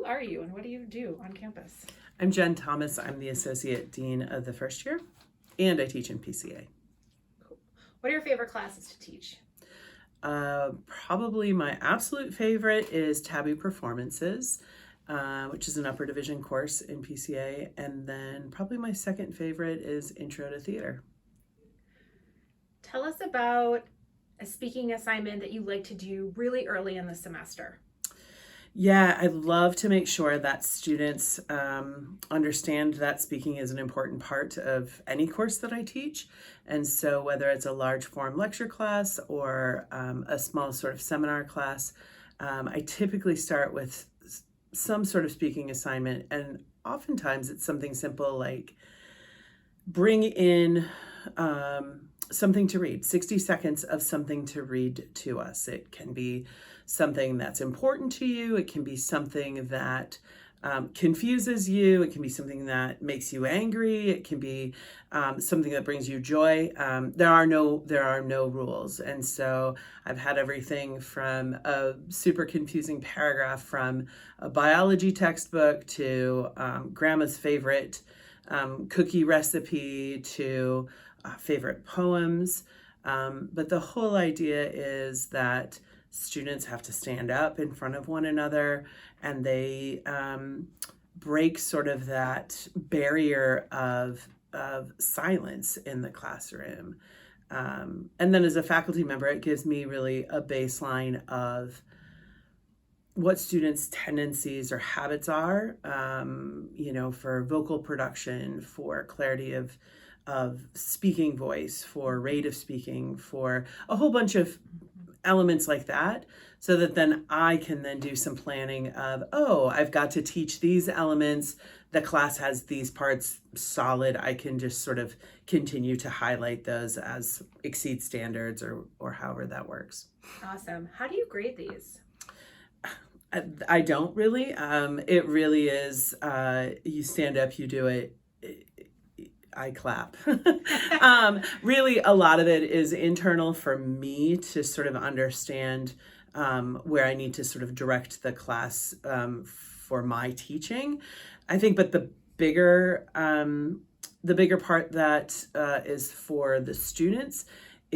who are you and what do you do on campus? I'm Jen Thomas. I'm the Associate Dean of the first year, and I teach in PCA. Cool. What are your favorite classes to teach? Probably my absolute favorite is Taboo Performances, which is an upper division course in PCA. And then probably my second favorite is Intro to Theater. Tell us about a speaking assignment that you like to do really early in the semester. Yeah, I love to make sure that students understand that speaking is an important part of any course that I teach. And so whether it's a large form lecture class or a small sort of seminar class, I typically start with some sort of speaking assignment. And oftentimes it's something simple like bring in something to read, 60 seconds of something to read to us. It can be something that's important to you. It can be something that confuses you. It can be something that makes you angry. It can be something that brings you joy. There are no rules. And so I've had everything from a super confusing paragraph from a biology textbook to grandma's favorite cookie recipe to favorite poems. But the whole idea is that students have to stand up in front of one another and they break sort of that barrier of silence in the classroom. And then as a faculty member, it gives me really a baseline of what students' tendencies or habits are, for vocal production, for clarity of speaking voice, for rate of speaking, for a whole bunch of elements like that, so that then I can then do some planning of, I've got to teach these elements. The class has these parts solid. I can just sort of continue to highlight those as exceed standards or however that works. Awesome. How do you grade these? I don't really. It really is, you stand up, you do it, I clap. Really, a lot of it is internal for me to sort of understand where I need to sort of direct the class for my teaching. I think, but the bigger part that is for the students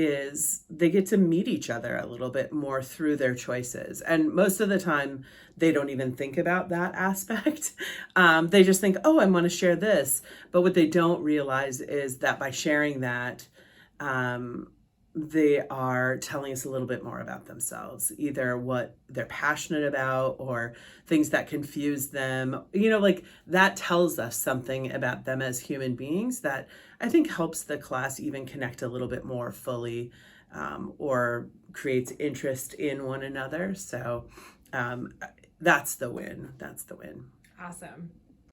is they get to meet each other a little bit more through their choices. And most of the time, they don't even think about that aspect. They just think, I want to share this. But what they don't realize is that by sharing that, they are telling us a little bit more about themselves, either what they're passionate about or things that confuse them. Like that tells us something about them as human beings that I think helps the class even connect a little bit more fully, or creates interest in one another. So that's the win. That's the win. Awesome.